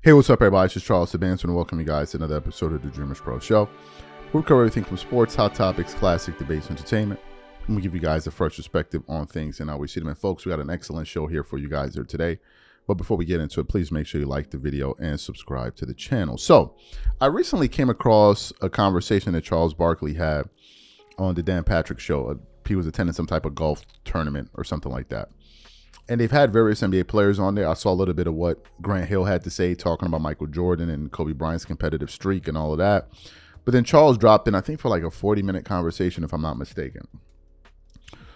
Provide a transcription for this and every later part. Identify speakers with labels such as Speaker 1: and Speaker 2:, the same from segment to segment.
Speaker 1: Hey, what's up, everybody? It's just Charles Sabanson, and welcome you guys to another episode of the DREAMERSPRO show. We cover everything from sports, hot topics, classic debates, entertainment, and we give you guys a fresh perspective on things and how we see them. And folks, we got an excellent show here for you guys here today. But before we get into it, please make sure you like the video and subscribe to the channel. So, I recently came across a conversation that Charles Barkley had on the Dan Patrick show. He was attending some type of golf tournament or something like that. And they've had various NBA players on there. I saw a little bit of what Grant Hill had to say, talking about Michael Jordan and Kobe Bryant's competitive streak and all of that. But then Charles dropped in, I think, for like a 40-minute conversation, if I'm not mistaken.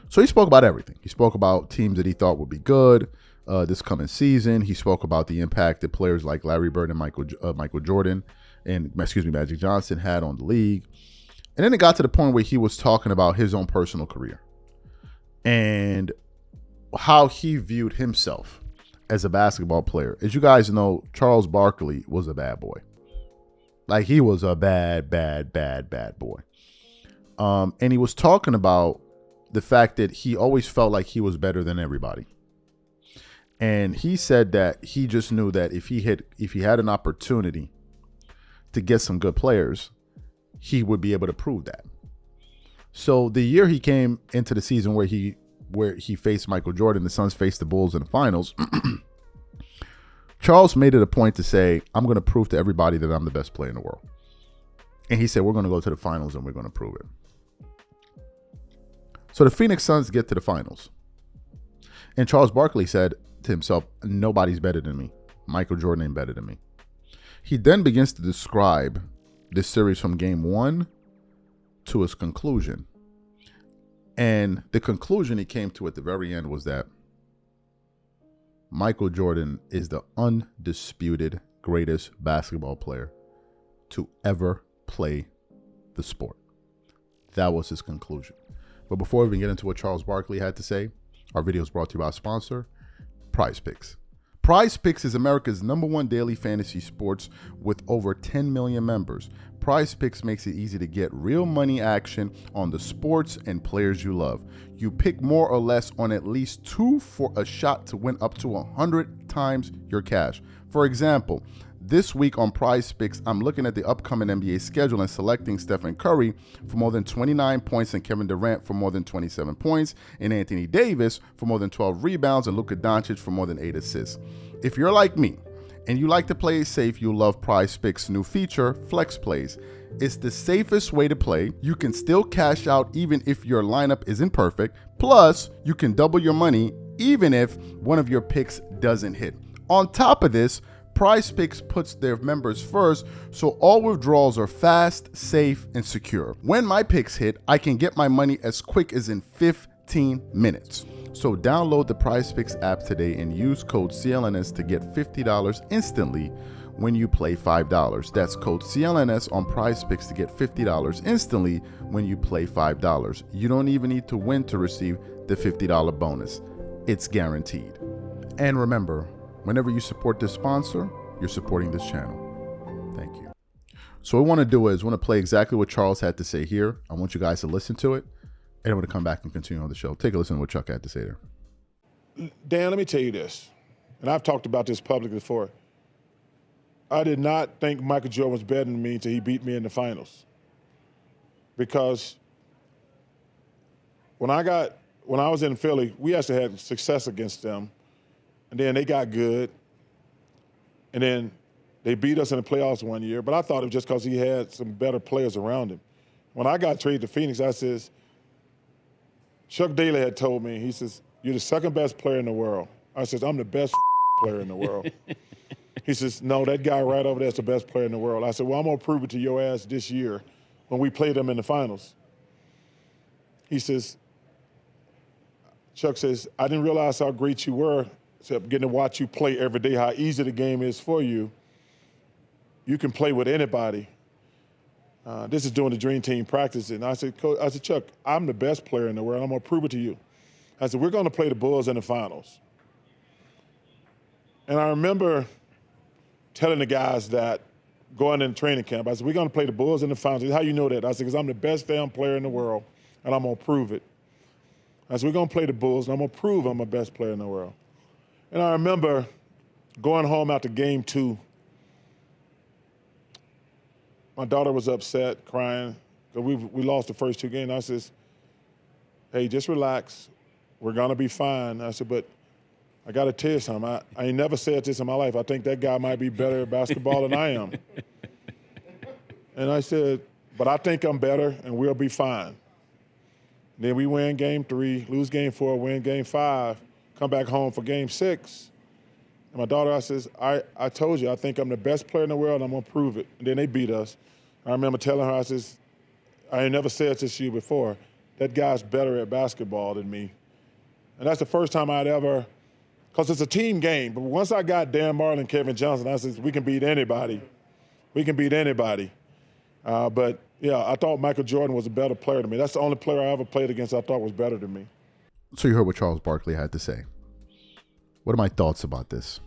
Speaker 1: So he spoke about everything. He spoke about teams that he thought would be good this coming season. He spoke about the impact that players like Larry Bird and Michael Jordan and, Magic Johnson had on the league. And then it got to the point where he was talking about his own personal career and how he viewed himself as a basketball player. As you guys know, Charles Barkley was a bad boy. Like, he was a bad boy. And he was talking about the fact that he always felt like he was better than everybody. And he said that he just knew that if he had an opportunity to get some good players, he would be able to prove that. So the year he came into the season where he faced Michael Jordan, the Suns faced the Bulls in the finals, Charles made it a point to say, I'm going to prove to everybody that I'm the best player in the world. And he said, we're going to go to the finals and we're going to prove it. So the Phoenix Suns get to the finals. And Charles Barkley said to himself, nobody's better than me. Michael Jordan ain't better than me. He then begins to describe this series from game one to its conclusion. And the conclusion he came to at the very end was that Michael Jordan is the undisputed greatest basketball player to ever play the sport. That was his conclusion. But before we even get into what Charles Barkley had to say, our video is brought to you by our sponsor, PrizePicks. PrizePicks is America's #1 daily fantasy sports with over 10 million members. PrizePicks makes it easy to get real money action on the sports and players you love. You pick more or less on at least two for a shot to win up to 100 times your cash. For example, this week on PrizePicks, I'm looking at the upcoming NBA schedule and selecting Stephen Curry for more than 29 points and Kevin Durant for more than 27 points and Anthony Davis for more than 12 rebounds and Luka Doncic for more than 8 assists. If you're like me and you like to play safe, you'll love PrizePicks' new feature, Flex Plays. It's the safest way to play. You can still cash out even if your lineup isn't perfect. Plus, you can double your money even if one of your picks doesn't hit. On top of this, PrizePicks puts their members first, so all withdrawals are fast, safe, and secure. When my picks hit, I can get my money as quick as in 15 minutes. So download the PrizePicks app today and use code CLNS to get $50 instantly when you play $5. That's code CLNS on PrizePicks to get $50 instantly when you play $5. You don't even need to win to receive the $50 bonus. It's guaranteed. And remember, whenever you support this sponsor, you're supporting this channel. Thank you. So what I want to do is play exactly what Charles had to say here. I want you guys to listen to it, and I'm going to come back and continue on the show. Take a listen to what Chuck had to say there.
Speaker 2: Dan, let me tell you this, and I've talked about this publicly before. I did not think Michael Jordan was better than me until he beat me in the finals. Because when I was in Philly, we actually had success against them. And then they got good. And then they beat us in the playoffs one year. But I thought it was just because he had some better players around him. When I got traded to Phoenix, I says, Chuck Daly had told me, he says, you're the second best player in the world. I says, I'm the best player in the world. He says, no, that guy right over there is the best player in the world. I said, well, I'm going to prove it to your ass this year when we play them in the finals. He says, Chuck says, I didn't realize how great you were, except getting to watch you play every day, how easy the game is for you. You can play with anybody. This is doing the Dream Team practice. And I said, Chuck, I'm the best player in the world. I'm going to prove it to you. I said, we're going to play the Bulls in the finals. And I remember telling the guys that going in training camp, I said, we're going to play the Bulls in the finals. He said, how you know that? I said, because I'm the best damn player in the world, and I'm going to prove it. I said, we're going to play the Bulls, and I'm going to prove I'm the best player in the world. And I remember going home after game 2 my daughter was upset, crying, because we lost the first 2 games. I says, hey, just relax. We're going to be fine. I said, but I got to tell you something. I ain't never said this in my life. I think that guy might be better at basketball than I am. And I said, but I think I'm better, and we'll be fine. Then we win game 3, lose game 4, win game 5, come back home for game 6. And my daughter, I says, I told you, I think I'm the best player in the world, and I'm going to prove it. And then they beat us. I remember telling her, I says, I ain't never said this to you before, that guy's better at basketball than me. And that's the first time I'd ever, because it's a team game, but once I got Dan Marlin and Kevin Johnson, I says, we can beat anybody. We can beat anybody. But, yeah, I thought Michael Jordan was a better player than me. That's the only player I ever played against I thought was better than me.
Speaker 1: So you heard what Charles Barkley had to say. What are my thoughts about this?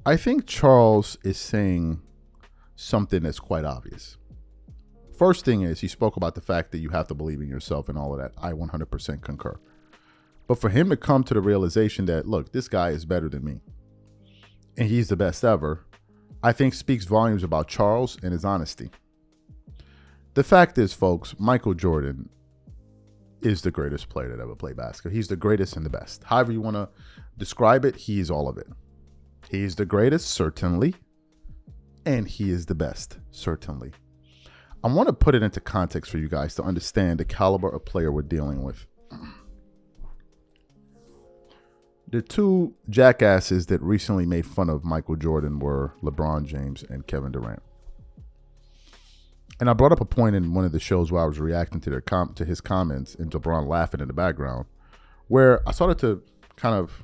Speaker 1: I think Charles is saying something that's quite obvious. First thing is, he spoke about the fact that you have to believe in yourself and all of that. I 100% concur. But for him to come to the realization that, look, this guy is better than me, and he's the best ever, I think speaks volumes about Charles and his honesty. The fact is, folks, Michael Jordan is the greatest player that ever played basketball. He's the greatest and the best. However you want to describe it, he's all of it. He's the greatest, certainly, and he is the best, certainly. I want to put it into context for you guys to understand the caliber of player we're dealing with. The 2 jackasses that recently made fun of Michael Jordan were LeBron James and Kevin Durant. And I brought up a point in one of the shows where I was reacting to his comments and LeBron laughing in the background, where I started to kind of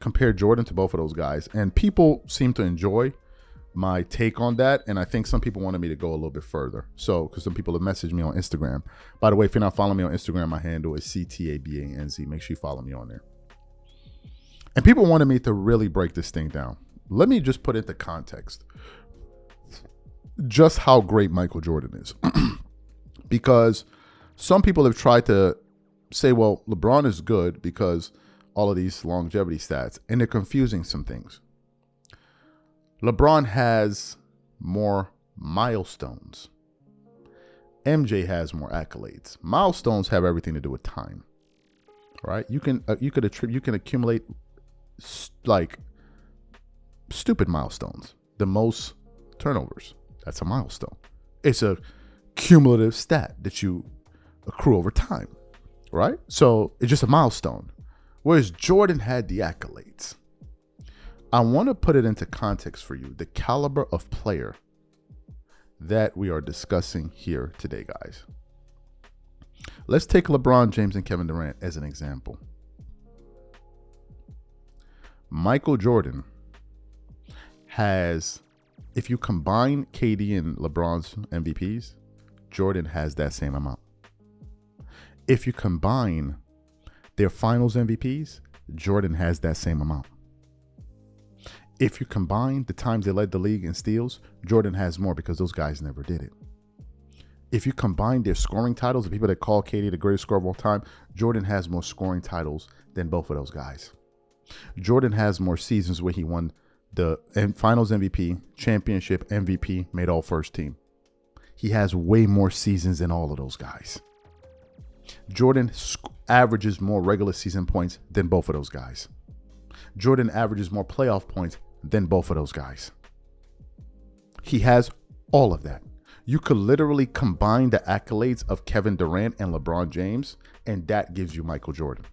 Speaker 1: compare Jordan to both of those guys. And people seem to enjoy my take on that, and I think some people wanted me to go a little bit further. So, because some people have messaged me on Instagram. By the way, if you're not following me on Instagram, my handle is CTABANZ. Make sure you follow me on there. And people wanted me to really break this thing down. Let me just put into context just how great Michael Jordan is. Because some people have tried to say, well, LeBron is good because all of these longevity stats, and they're confusing some things. LeBron has more milestones. MJ has more accolades. Milestones have everything to do with time, right? You can accumulate like stupid milestones. The most turnovers, that's a milestone. It's a cumulative stat that you accrue over time, right? So it's just a milestone. Whereas Jordan had the accolades. I want to put it into context for you, the caliber of player that we are discussing here today, guys. Let's take LeBron James and Kevin Durant as an example. Michael Jordan has, if you combine KD and LeBron's MVPs, Jordan has that same amount. If you combine their finals MVPs, Jordan has that same amount. If you combine the times they led the league in steals, Jordan has more because those guys never did it. If you combine their scoring titles, the people that call KD the greatest scorer of all time, Jordan has more scoring titles than both of those guys. Jordan has more seasons where he won the finals MVP, championship MVP, made all first team. He has way more seasons than all of those guys. Jordan averages more regular season points than both of those guys. Jordan averages more playoff points than both of those guys. He has all of that. You could literally combine the accolades of Kevin Durant and LeBron James, and that gives you Michael Jordan.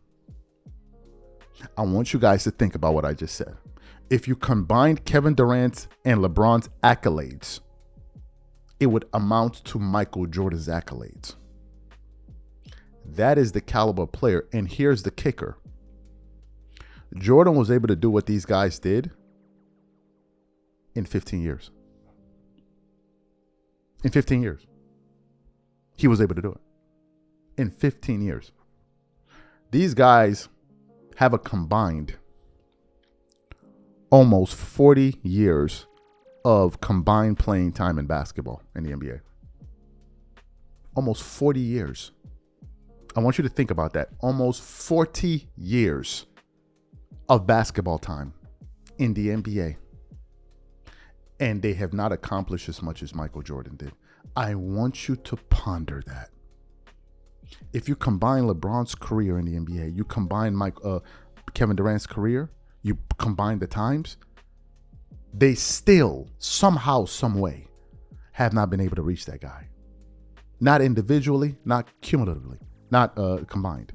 Speaker 1: I want you guys to think about what I just said. If you combined Kevin Durant's and LeBron's accolades, it would amount to Michael Jordan's accolades. That is the caliber player. And here's the kicker. Jordan was able to do what these guys did in 15 years. In 15 years. He was able to do it. In 15 years. These guys have a combined almost 40 years of combined playing time in basketball in the NBA. Almost 40 years. I want you to think about that. Almost 40 years of basketball time in the NBA. And they have not accomplished as much as Michael Jordan did. I want you to ponder that. If you combine LeBron's career in the NBA, you combine Kevin Durant's career, you combine the times, they still, somehow, some way, have not been able to reach that guy. Not individually, not cumulatively, not combined.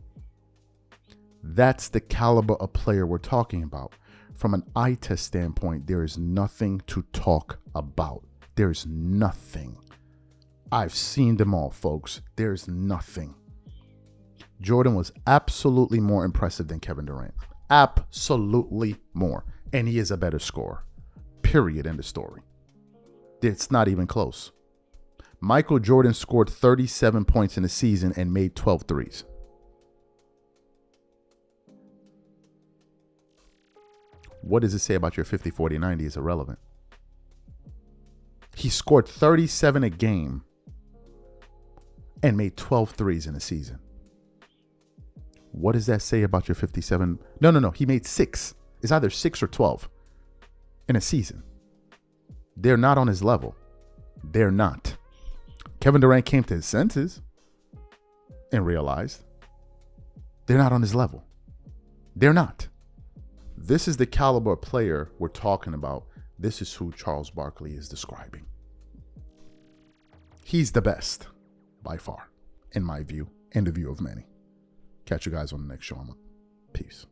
Speaker 1: That's the caliber of player we're talking about. From an eye test standpoint, there is nothing to talk about. There's nothing. I've seen them all, folks. There's nothing. Jordan was absolutely more impressive than Kevin Durant. Absolutely more. And he is a better scorer. Period. End of story. It's not even close. Michael Jordan scored 37 points in a season and made 12 threes. What does it say about your 50, 40, 90 is irrelevant. He scored 37 a game and made 12 threes in a season. What does that say about your 57? No. He made 6. It's either 6 or 12 in a season. They're not on his level. They're not. Kevin Durant came to his senses and realized they're not on his level. They're not. This is the caliber of player we're talking about. This is who Charles Barkley is describing. He's the best by far, in my view, and the view of many. Catch you guys on the next show. I'm up. Peace.